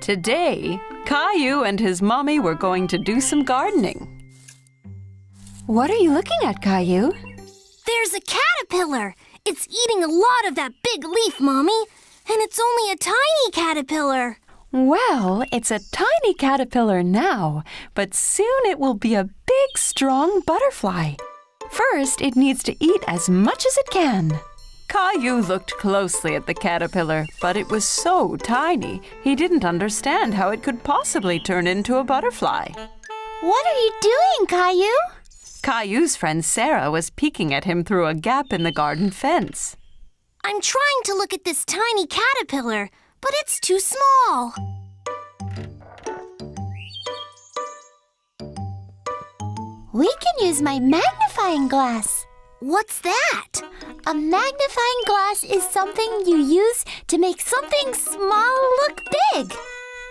Today, Caillou and his mommy were going to do some gardening. What are you looking at, Caillou? There's a caterpillar. It's eating a lot of that big leaf, Mommy. And it's only a tiny caterpillar. Well, it's a tiny caterpillar now, but soon it will be a big, strong butterfly. First, it needs to eat as much as it can. Caillou looked closely at the caterpillar, but it was so tiny, he didn't understand how it could possibly turn into a butterfly. What are you doing, Caillou? Caillou's friend Sarah was peeking at him through a gap in the garden fence. I'm trying to look at this tiny caterpillar, but it's too small. We can use my magnifying glass. What's that? A magnifying glass is something you use to make something small look big.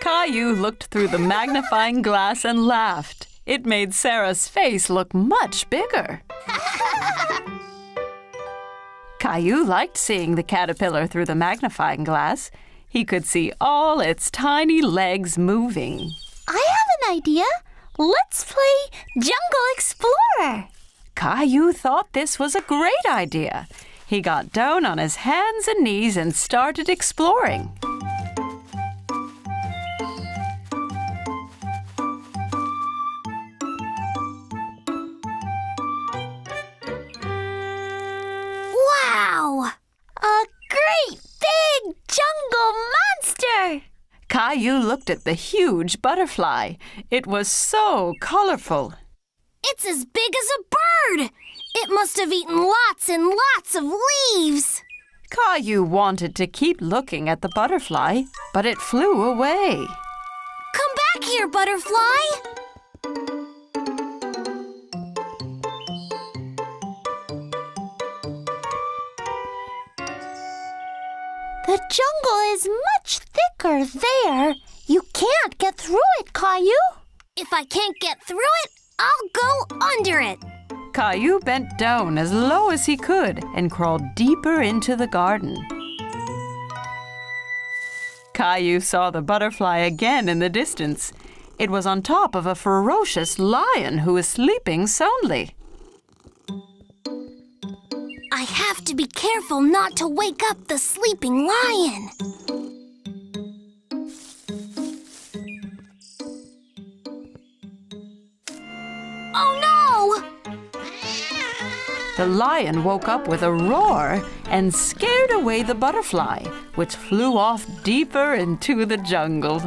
Caillou looked through the magnifying glass and laughed. It made Sarah's face look much bigger. Caillou liked seeing the caterpillar through the magnifying glass. He could see all its tiny legs moving. I have an idea. Let's play Jungle Explorer. Caillou thought this was a great idea. He got down on his hands and knees and started exploring. Wow! A great big jungle monster! Caillou looked at the huge butterfly. It was so colorful. It's as big as a bird! It must have eaten lots and lots of leaves! Caillou wanted to keep looking at the butterfly, but it flew away. Come back here, butterfly! The jungle is much thicker there. You can't get through it, Caillou. If I can't get through it, I'll go under it. Caillou bent down as low as he could and crawled deeper into the garden. Caillou saw the butterfly again in the distance. It was on top of a ferocious lion who was sleeping soundly. I have to be careful not to wake up the sleeping lion. Oh no! The lion woke up with a roar and scared away the butterfly, which flew off deeper into the jungle.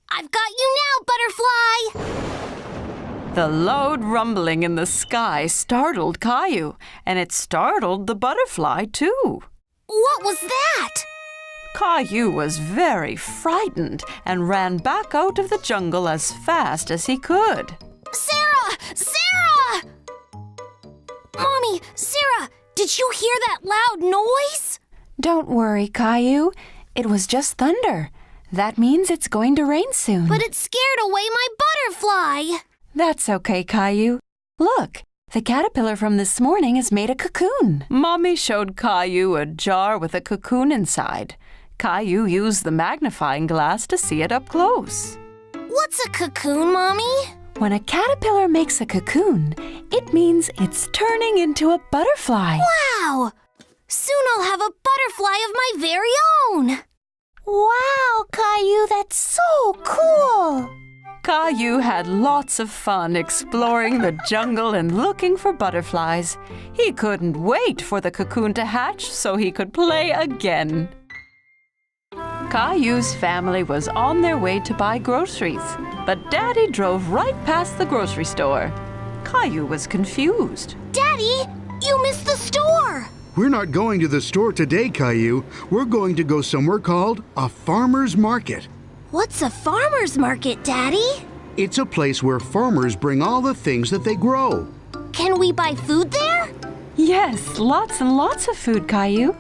I've got you now, butterfly! The loud rumbling in the sky startled Caillou, and it startled the butterfly too. What was that? Caillou was very frightened and ran back out of the jungle as fast as he could. Sarah! Sarah! Mommy, Sarah, did you hear that loud noise? Don't worry, Caillou. It was just thunder. That means it's going to rain soon. But it scared away my butterfly. That's okay, Caillou. Look, the caterpillar from this morning has made a cocoon. Mommy showed Caillou a jar with a cocoon inside. Caillou used the magnifying glass to see it up close. What's a cocoon, Mommy? When a caterpillar makes a cocoon, it means it's turning into a butterfly. Wow! Soon I'll have a butterfly of my very own. Wow, Caillou, that's so cool! Caillou had lots of fun exploring the jungle and looking for butterflies. He couldn't wait for the cocoon to hatch so he could play again. Caillou's family was on their way to buy groceries, but Daddy drove right past the grocery store. Caillou was confused. Daddy, you missed the store! We're not going to the store today, Caillou. We're going to go somewhere called a farmer's market. What's a farmer's market, Daddy? It's a place where farmers bring all the things that they grow. Can we buy food there? Yes, lots and lots of food, Caillou.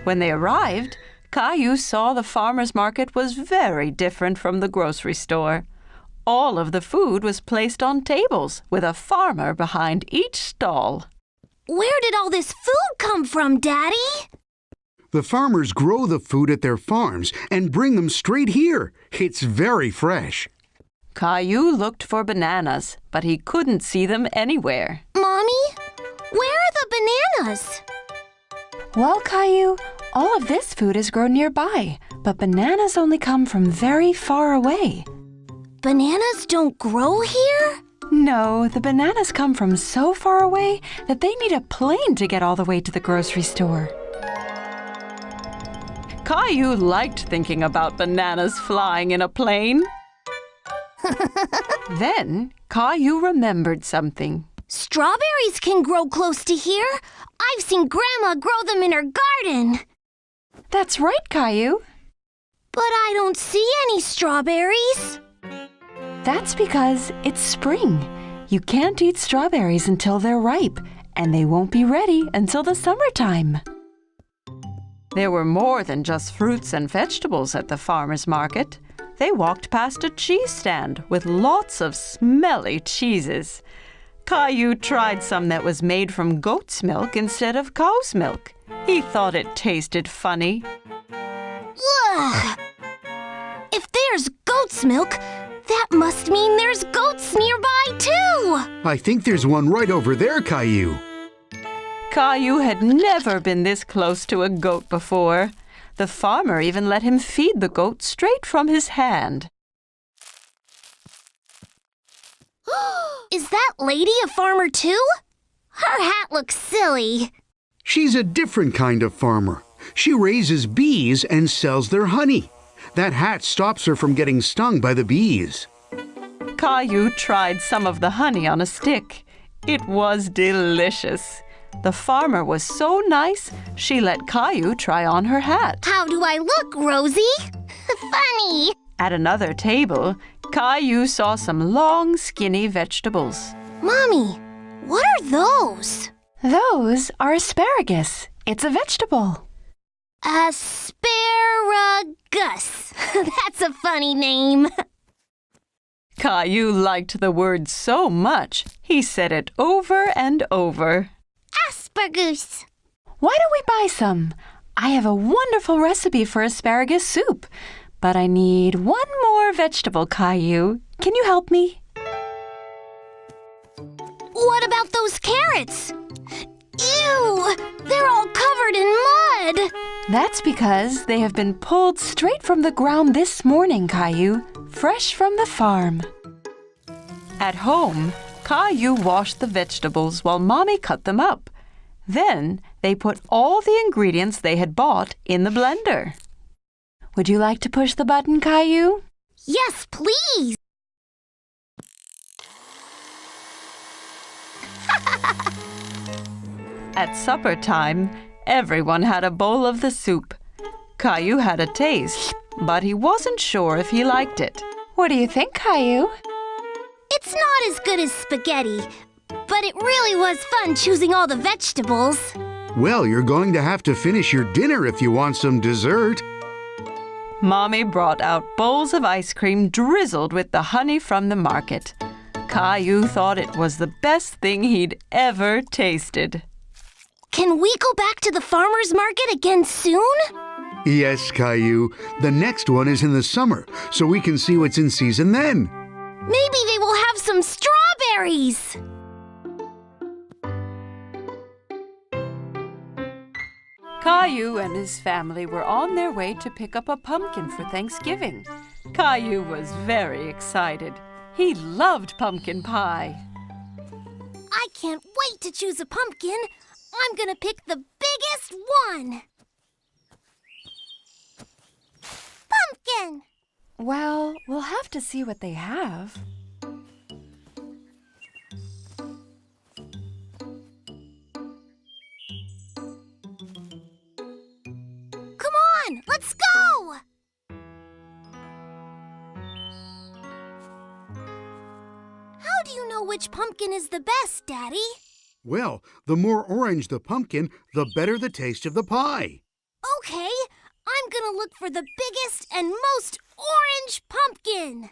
When they arrived, Caillou saw the farmer's market was very different from the grocery store. All of the food was placed on tables with a farmer behind each stall. Where did all this food come from, Daddy? The farmers grow the food at their farms and bring them straight here. It's very fresh. Caillou looked for bananas, but he couldn't see them anywhere. Mommy, where are the bananas? Well, Caillou, all of this food is grown nearby, but bananas only come from very far away. Bananas don't grow here? No, the bananas come from so far away that they need a plane to get all the way to the grocery store. Caillou liked thinking about bananas flying in a plane. Then Caillou remembered something. Strawberries can grow close to here. I've seen Grandma grow them in her garden. That's right, Caillou. But I don't see any strawberries. That's because it's spring. You can't eat strawberries until they're ripe, and they won't be ready until the summertime. There were more than just fruits and vegetables at the farmer's market. They walked past a cheese stand with lots of smelly cheeses. Caillou tried some that was made from goat's milk instead of cow's milk. He thought it tasted funny. Ugh! If there's goat's milk, that must mean there's goats nearby, too! I think there's one right over there, Caillou. Caillou had never been this close to a goat before. The farmer even let him feed the goat straight from his hand. Is that lady a farmer, too? Her hat looks silly. She's a different kind of farmer. She raises bees and sells their honey. That hat stops her from getting stung by the bees. Caillou tried some of the honey on a stick. It was delicious. The farmer was so nice, she let Caillou try on her hat. How do I look, Rosie? Funny. At another table, Caillou saw some long, skinny vegetables. Mommy, what are those? Those are asparagus. It's a vegetable. Asparagus. That's a funny name. Caillou liked the word so much, he said it over and over. Asparagus. Why don't we buy some? I have a wonderful recipe for asparagus soup, but I need one more vegetable, Caillou. Can you help me? What about those carrots? Ew! They're all covered in mud! That's because they have been pulled straight from the ground this morning, Caillou, fresh from the farm. At home, Caillou washed the vegetables while Mommy cut them up. Then they put all the ingredients they had bought in the blender. Would you like to push the button, Caillou? Yes, please! At supper time, everyone had a bowl of the soup. Caillou had a taste, but he wasn't sure if he liked it. What do you think, Caillou? It's not as good as spaghetti, but it really was fun choosing all the vegetables. Well, you're going to have to finish your dinner if you want some dessert. Mommy brought out bowls of ice cream drizzled with the honey from the market. Caillou thought it was the best thing he'd ever tasted. Can we go back to the farmer's market again soon? Yes, Caillou. The next one is in the summer, so we can see what's in season then. Maybe they will have some strawberries. Caillou and his family were on their way to pick up a pumpkin for Thanksgiving. Caillou was very excited. He loved pumpkin pie. I can't wait to choose a pumpkin. I'm gonna pick the biggest one. Pumpkin! Well, we'll have to see what they have. Come on, let's go! How do you know which pumpkin is the best, Daddy? Well, the more orange the pumpkin, the better the taste of the pie. Okay, I'm gonna look for the biggest and most orange pumpkin.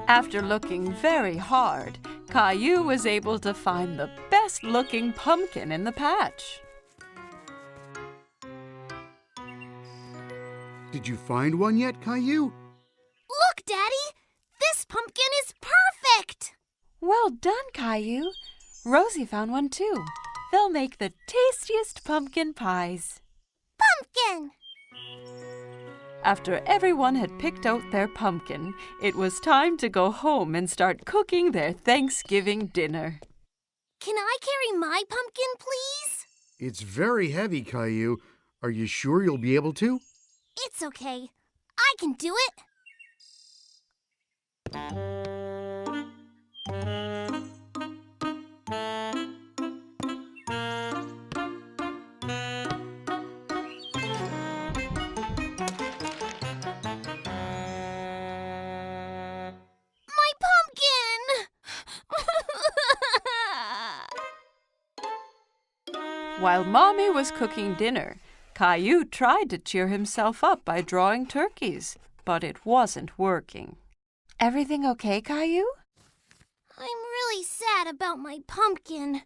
After looking very hard, Caillou was able to find the best-looking pumpkin in the patch. Did you find one yet, Caillou? Look, Daddy! This pumpkin is perfect! Well done, Caillou. Rosie found one too. They'll make the tastiest pumpkin pies. Pumpkin! After everyone had picked out their pumpkin, it was time to go home and start cooking their Thanksgiving dinner. Can I carry my pumpkin, please? It's very heavy, Caillou. Are you sure you'll be able to? It's okay. I can do it. My pumpkin! While Mommy was cooking dinner, Caillou tried to cheer himself up by drawing turkeys, but it wasn't working. Everything okay, Caillou? I'm really sad about my pumpkin.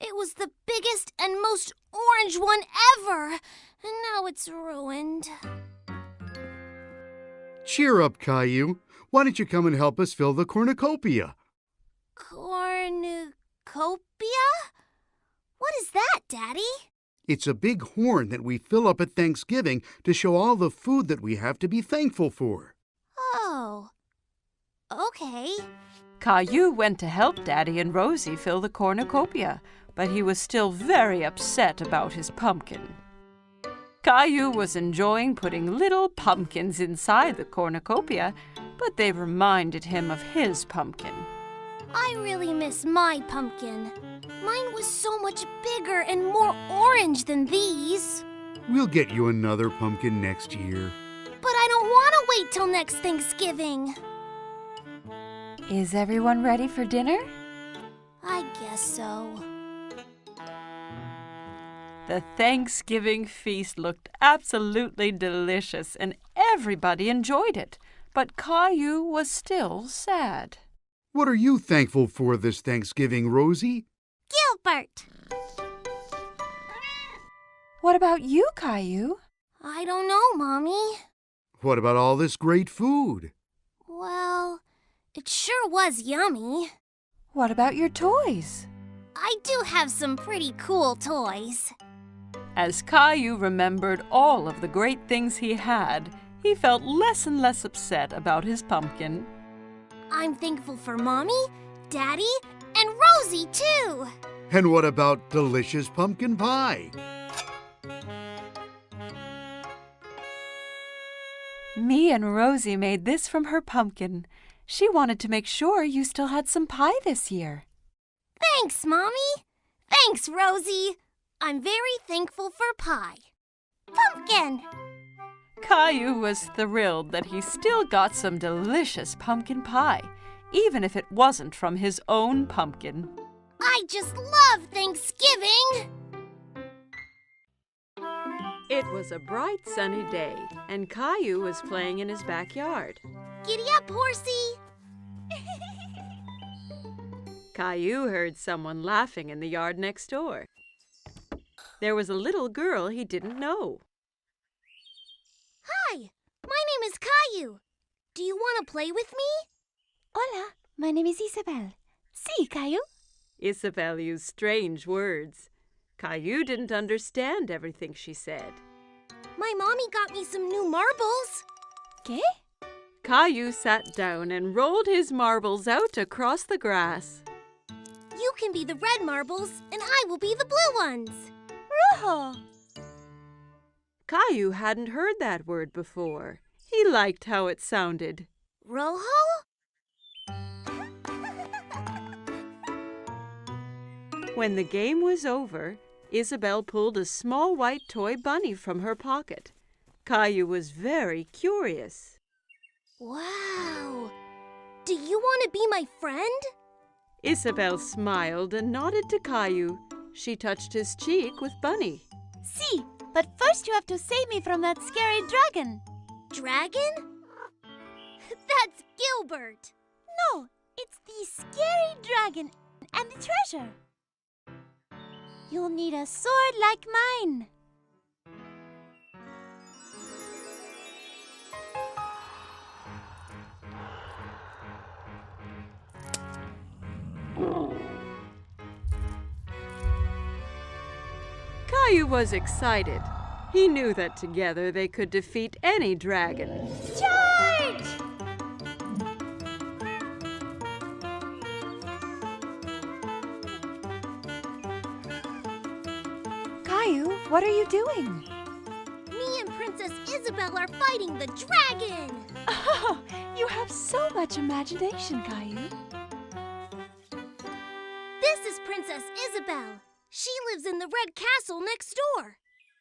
It was the biggest and most orange one ever, and now it's ruined. Cheer up, Caillou. Why don't you come and help us fill the cornucopia? Cornucopia? What is that, Daddy? It's a big horn that we fill up at Thanksgiving to show all the food that we have to be thankful for. Oh, okay. Caillou went to help Daddy and Rosie fill the cornucopia, but he was still very upset about his pumpkin. Caillou was enjoying putting little pumpkins inside the cornucopia, but they reminded him of his pumpkin. I really miss my pumpkin. Mine was so much bigger and more orange than these. We'll get you another pumpkin next year. But I don't want to wait till next Thanksgiving. Is everyone ready for dinner? I guess so. The Thanksgiving feast looked absolutely delicious, and everybody enjoyed it. But Caillou was still sad. What are you thankful for this Thanksgiving, Rosie? Gilbert! What about you, Caillou? I don't know, Mommy. What about all this great food? Well, it sure was yummy. What about your toys? I do have some pretty cool toys. As Caillou remembered all of the great things he had, he felt less and less upset about his pumpkin. I'm thankful for Mommy, Daddy, and Rosie, too. And what about delicious pumpkin pie? Me and Rosie made this from her pumpkin. She wanted to make sure you still had some pie this year. Thanks, Mommy. Thanks, Rosie. I'm very thankful for pie. Pumpkin! Caillou was thrilled that he still got some delicious pumpkin pie, even if it wasn't from his own pumpkin. I just love Thanksgiving! It was a bright sunny day, and Caillou was playing in his backyard. Giddy up, horsey! Caillou heard someone laughing in the yard next door. There was a little girl he didn't know. Hi, my name is Caillou. Do you want to play with me? Hola, my name is Isabel. Sí, Caillou. Isabel used strange words. Caillou didn't understand everything she said. My mommy got me some new marbles. ¿Qué? Caillou sat down and rolled his marbles out across the grass. You can be the red marbles, and I will be the blue ones. Rojo. Caillou hadn't heard that word before. He liked how it sounded. Rojo? When the game was over, Isabel pulled a small white toy bunny from her pocket. Caillou was very curious. Wow. Do you want to be my friend? Isabel smiled and nodded to Caillou. She touched his cheek with Bunny. Sí, but first you have to save me from that scary dragon. Dragon? That's Gilbert. No, it's the scary dragon and the treasure. You'll need a sword like mine. Caillou was excited. He knew that together they could defeat any dragon. Charge! Caillou, what are you doing? Me and Princess Isabel are fighting the dragon! Oh, you have so much imagination, Caillou. This is Princess Isabel. She lives in the red castle next door.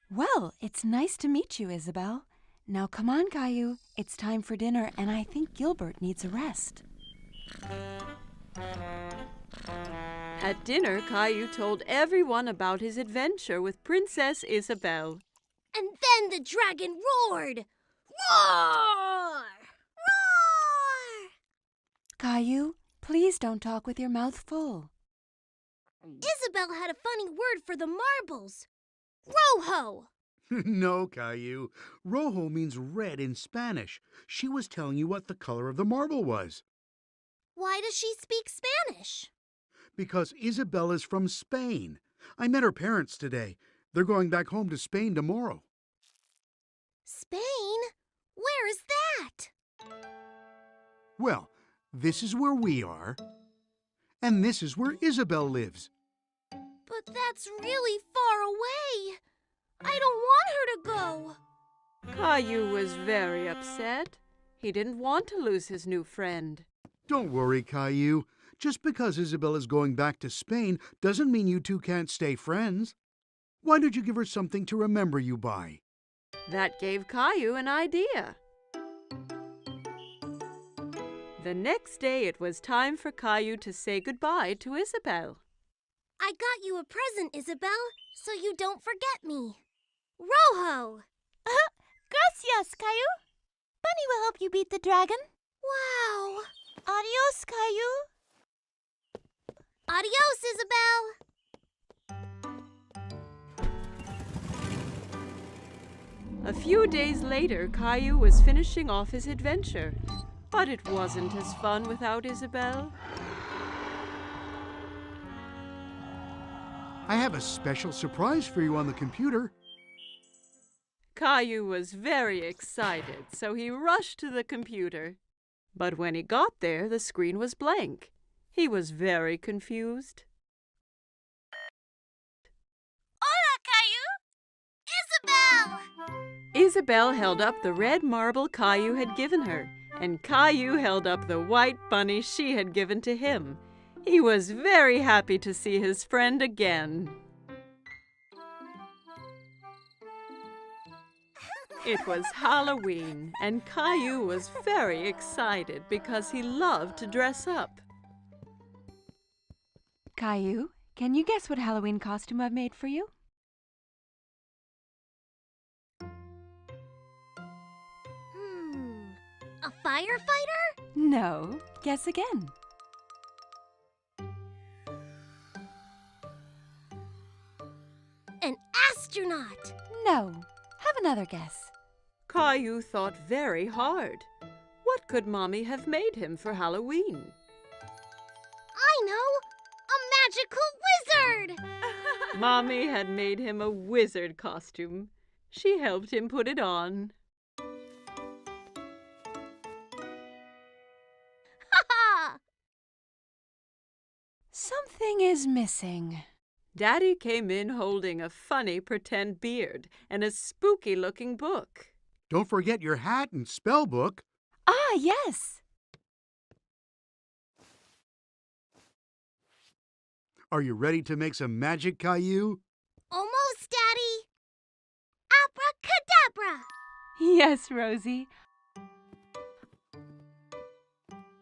Well, it's nice to meet you, Isabel. Now come on, Caillou. It's time for dinner, and I think Gilbert needs a rest. At dinner, Caillou told everyone about his adventure with Princess Isabel. And then the dragon roared. Roar! Roar! Caillou, please don't talk with your mouth full. Isabel had a funny word for the marbles. Rojo! No, Caillou. Rojo means red in Spanish. She was telling you what the color of the marble was. Why does she speak Spanish? Because Isabel is from Spain. I met her parents today. They're going back home to Spain tomorrow. Spain? Where is that? Well, this is where we are. And this is where Isabel lives. But that's really far away. I don't want her to go. Caillou was very upset. He didn't want to lose his new friend. Don't worry, Caillou. Just because Isabel is going back to Spain doesn't mean you two can't stay friends. Why don't you give her something to remember you by? That gave Caillou an idea. The next day it was time for Caillou to say goodbye to Isabel. I got you a present, Isabel, so you don't forget me. Rojo! Gracias, Caillou. Bunny will help you beat the dragon. Wow! Adios, Caillou. Adios, Isabel! A few days later, Caillou was finishing off his adventure. But it wasn't as fun without Isabel. I have a special surprise for you on the computer. Caillou was very excited, so he rushed to the computer. But when he got there, the screen was blank. He was very confused. Hola, Caillou! Isabel! Isabel held up the red marble Caillou had given her, and Caillou held up the white bunny she had given to him. He was very happy to see his friend again. It was Halloween, and Caillou was very excited because he loved to dress up. Caillou, can you guess what Halloween costume I've made for you? A firefighter? No. Guess again. An astronaut? No. Have another guess. Caillou thought very hard. What could Mommy have made him for Halloween? I know! A magical wizard! Mommy had made him a wizard costume. She helped him put it on. Ha! Something is missing. Daddy came in holding a funny pretend beard and a spooky-looking book. Don't forget your hat and spell book. Ah, yes. Are you ready to make some magic, Caillou? Almost, Daddy. Abracadabra! Yes, Rosie.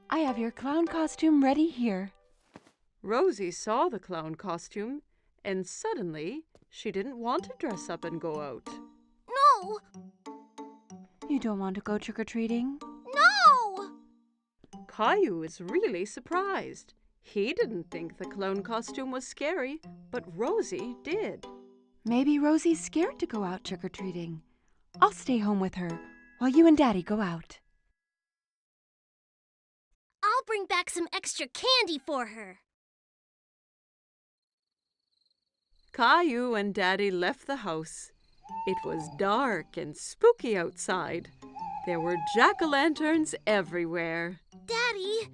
I have your clown costume ready here. Rosie saw the clown costume, and suddenly she didn't want to dress up and go out. No! You don't want to go trick-or-treating? No! Caillou is really surprised. He didn't think the clown costume was scary, but Rosie did. Maybe Rosie's scared to go out trick-or-treating. I'll stay home with her while you and Daddy go out. I'll bring back some extra candy for her. Caillou and Daddy left the house. It was dark and spooky outside. There were jack-o'-lanterns everywhere. Daddy,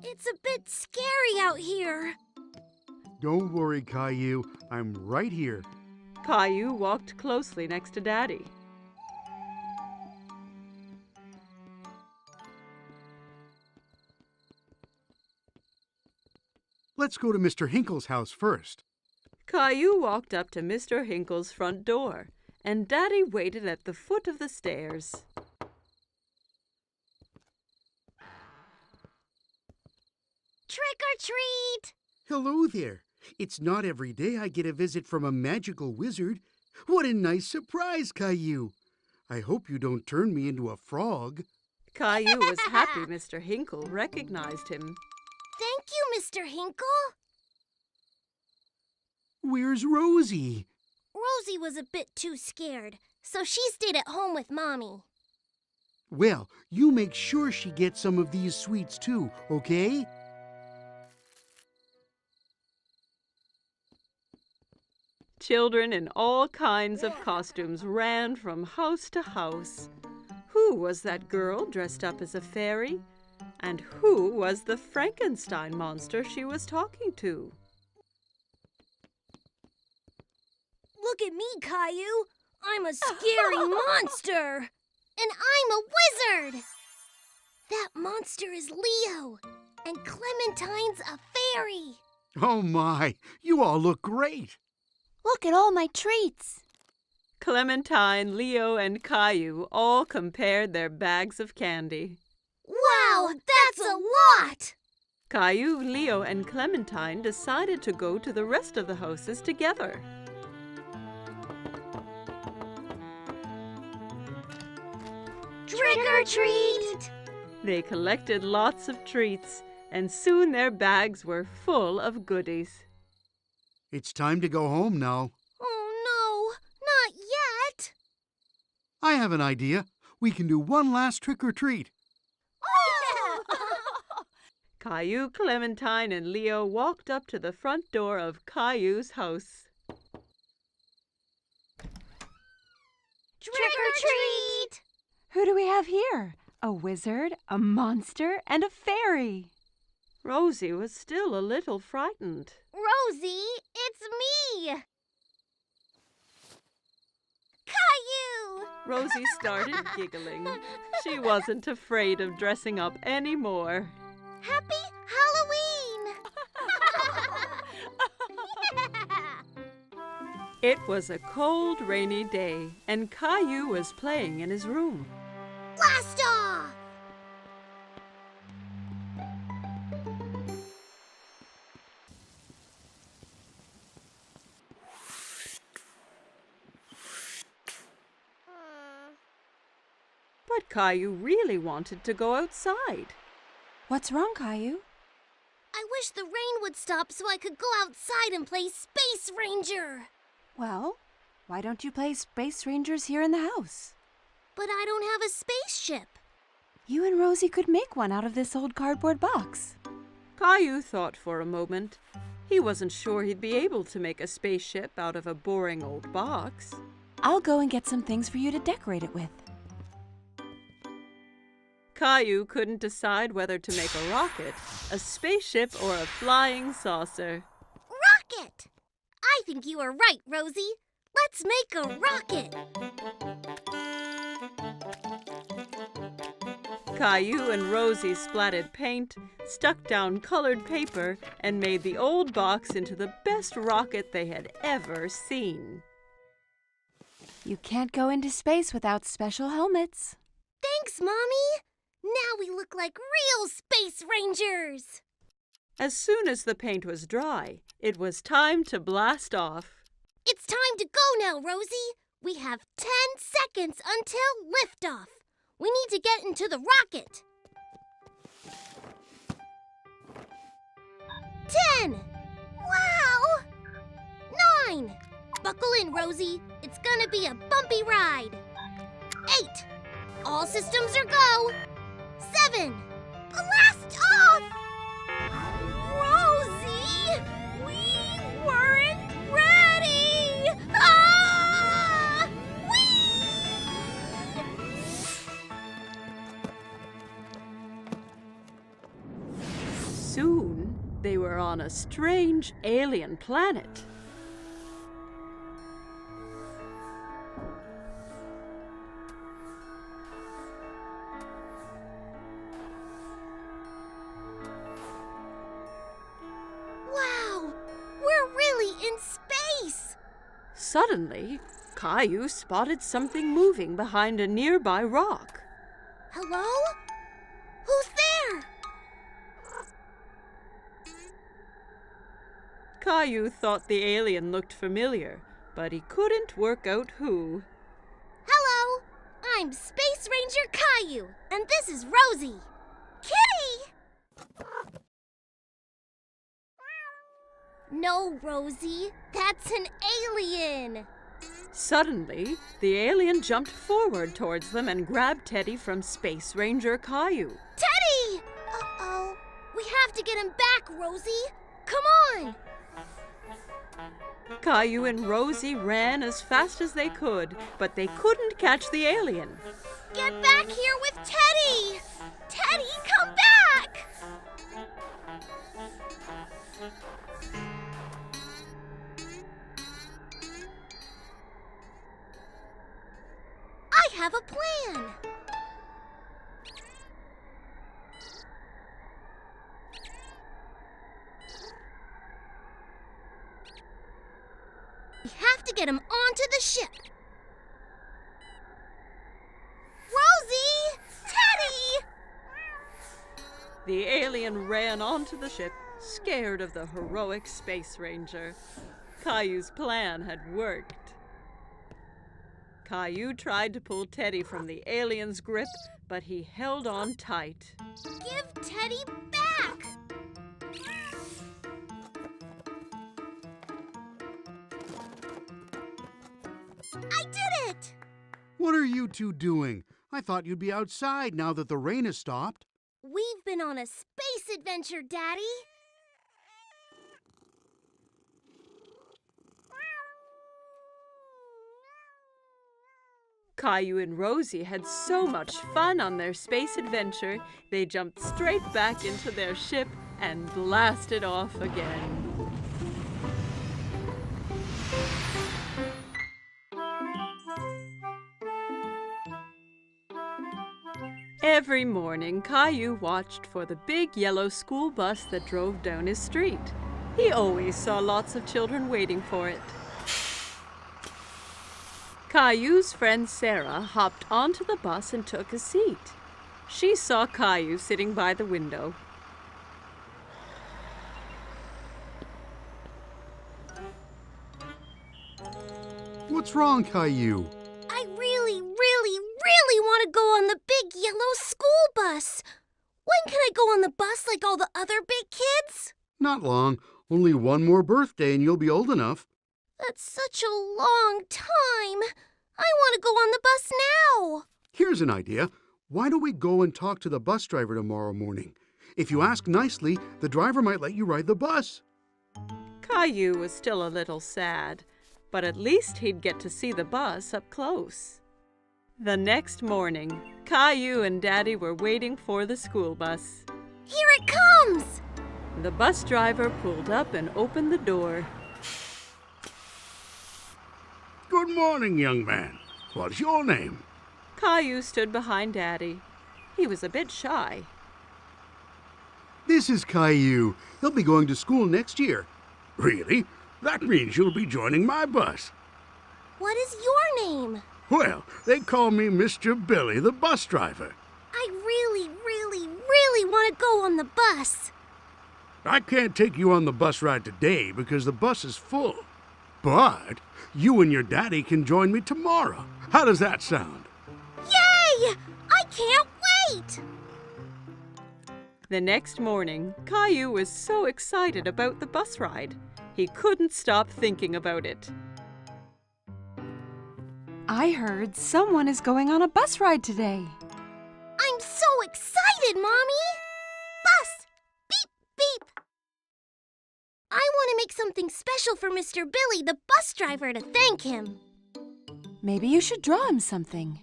it's a bit scary out here. Don't worry, Caillou. I'm right here. Caillou walked closely next to Daddy. Let's go to Mr. Hinkle's house first. Caillou walked up to Mr. Hinkle's front door, and Daddy waited at the foot of the stairs. Trick or treat! Hello there. It's not every day I get a visit from a magical wizard. What a nice surprise, Caillou. I hope you don't turn me into a frog. Caillou was happy Mr. Hinkle recognized him. Thank you, Mr. Hinkle. Where's Rosie? Rosie was a bit too scared, so she stayed at home with Mommy. Well, you make sure she gets some of these sweets too, okay? Children in all kinds of costumes ran from house to house. Who was that girl dressed up as a fairy? And who was the Frankenstein monster she was talking to? Look at me, Caillou. I'm a scary monster. And I'm a wizard. That monster is Leo. And Clementine's a fairy. Oh my, you all look great. Look at all my treats. Clementine, Leo, and Caillou all compared their bags of candy. Wow, that's a lot! Caillou, Leo, and Clementine decided to go to the rest of the houses together. Trick or treat! They collected lots of treats, and soon their bags were full of goodies. It's time to go home now. Oh no, not yet! I have an idea. We can do one last trick or treat. Caillou, Clementine, and Leo walked up to the front door of Caillou's house. Trick or treat! Who do we have here? A wizard, a monster, and a fairy. Rosie was still a little frightened. Rosie, it's me! Caillou! Rosie started giggling. She wasn't afraid of dressing up anymore. Happy Halloween! It was a cold, rainy day, and Caillou was playing in his room. Blast off! But Caillou really wanted to go outside. What's wrong, Caillou? I wish the rain would stop so I could go outside and play Space Ranger. Well, why don't you play Space Rangers here in the house? But I don't have a spaceship. You and Rosie could make one out of this old cardboard box. Caillou thought for a moment. He wasn't sure he'd be able to make a spaceship out of a boring old box. I'll go and get some things for you to decorate it with. Caillou couldn't decide whether to make a rocket, a spaceship, or a flying saucer. Rocket! I think you are right, Rosie. Let's make a rocket. Caillou and Rosie splattered paint, stuck down colored paper, and made the old box into the best rocket they had ever seen. You can't go into space without special helmets. Thanks, Mommy. Now we look like real Space Rangers. As soon as the paint was dry, it was time to blast off. It's time to go now, Rosie. We have 10 seconds until liftoff. We need to get into the rocket. 10. Wow! 9. Buckle in, Rosie. It's gonna be a bumpy ride. 8. All systems are go. 7. Blast off! Rosie! We weren't ready! Ah! Whee! Soon, they were on a strange alien planet. Wow! We're really in space! Suddenly, Caillou spotted something moving behind a nearby rock. Hello? Who's there? Caillou thought the alien looked familiar, but he couldn't work out who. Hello! I'm Space Ranger Caillou, and this is Rosie. Kitty! No, Rosie, that's an alien. Suddenly, the alien jumped forward towards them and grabbed Teddy from Space Ranger Caillou. Teddy! Uh-oh. We have to get him back, Rosie. Come on! Caillou and Rosie ran as fast as they could, but they couldn't catch the alien. Get back here with Teddy! Teddy, come back! I have a plan. We have to get him onto the ship. Rosie! Teddy! The alien ran onto the ship, scared of the heroic Space Ranger. Caillou's plan had worked. Caillou tried to pull Teddy from the alien's grip, but he held on tight. Give Teddy back! I did it! What are you two doing? I thought you'd be outside now that the rain has stopped. We've been on a space adventure, Daddy. Caillou and Rosie had so much fun on their space adventure, they jumped straight back into their ship and blasted off again. Every morning, Caillou watched for the big yellow school bus that drove down his street. He always saw lots of children waiting for it. Caillou's friend Sarah hopped onto the bus and took a seat. She saw Caillou sitting by the window. What's wrong, Caillou? I really want to go on the big yellow school bus. When can I go on the bus like all the other big kids? Not long. Only one more birthday and you'll be old enough. That's such a long time. I want to go on the bus now. Here's an idea. Why don't we go and talk to the bus driver tomorrow morning? If you ask nicely, the driver might let you ride the bus. Caillou was still a little sad, but at least he'd get to see the bus up close. The next morning, Caillou and Daddy were waiting for the school bus. Here it comes! The bus driver pulled up and opened the door. Good morning, young man. What's your name? Caillou stood behind Daddy. He was a bit shy. This is Caillou. He'll be going to school next year. Really? That means you'll be joining my bus. What is your name? Well, they call me Mr. Billy, the bus driver. I really want to go on the bus. I can't take you on the bus ride today because the bus is full. But you and your daddy can join me tomorrow. How does that sound? Yay! I can't wait! The next morning, Caillou was so excited about the bus ride. He couldn't stop thinking about it. I heard someone is going on a bus ride today. I'm so excited, Mommy! Bus! Beep, beep! I want to make something special for Mr. Billy, the bus driver, to thank him. Maybe you should draw him something.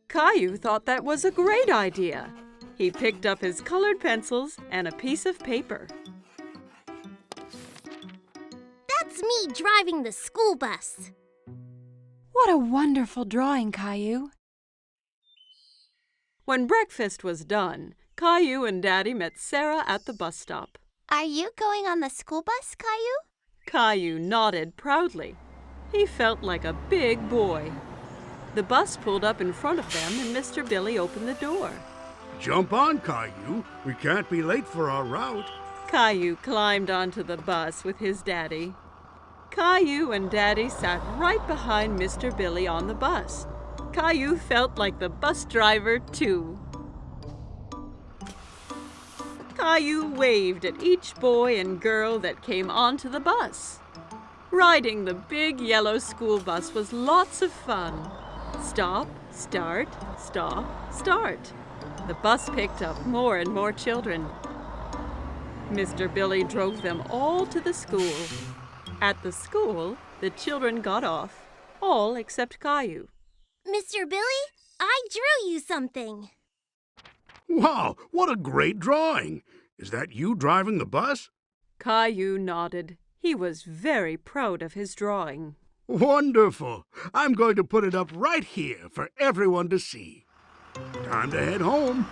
Caillou thought that was a great idea. He picked up his colored pencils and a piece of paper. That's me driving the school bus. What a wonderful drawing, Caillou. When breakfast was done, Caillou and Daddy met Sarah at the bus stop. Are you going on the school bus, Caillou? Caillou nodded proudly. He felt like a big boy. The bus pulled up in front of them and Mr. Billy opened the door. Jump on, Caillou. We can't be late for our route. Caillou climbed onto the bus with his daddy. Caillou and Daddy sat right behind Mr. Billy on the bus. Caillou felt like the bus driver, too. Caillou waved at each boy and girl that came onto the bus. Riding the big yellow school bus was lots of fun. Stop, start, stop, start. The bus picked up more and more children. Mr. Billy drove them all to the school. At the school, the children got off, all except Caillou. Mr. Billy, I drew you something. Wow, what a great drawing. Is that you driving the bus? Caillou nodded. He was very proud of his drawing. Wonderful. I'm going to put it up right here for everyone to see. Time to head home.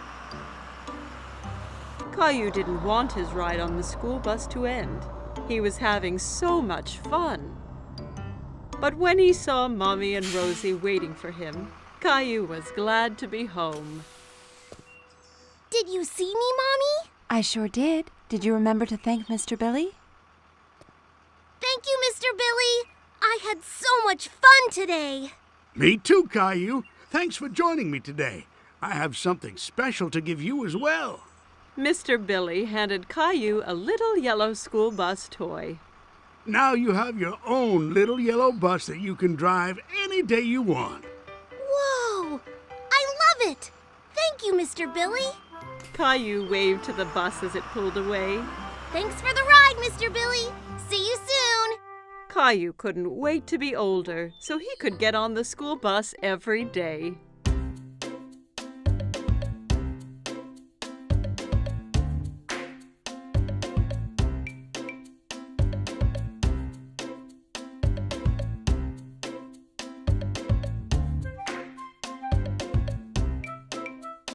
Caillou didn't want his ride on the school bus to end. He was having so much fun. But when he saw Mommy and Rosie waiting for him, Caillou was glad to be home. Did you see me, Mommy? I sure did. Did you remember to thank Mr. Billy? Thank you, Mr. Billy. I had so much fun today. Me too, Caillou. Thanks for joining me today. I have something special to give you as well. Mr. Billy handed Caillou a little yellow school bus toy. Now you have your own little yellow bus that you can drive any day you want. Whoa! I love it! Thank you, Mr. Billy. Caillou waved to the bus as it pulled away. Thanks for the ride, Mr. Billy. See you soon. Caillou couldn't wait to be older so he could get on the school bus every day.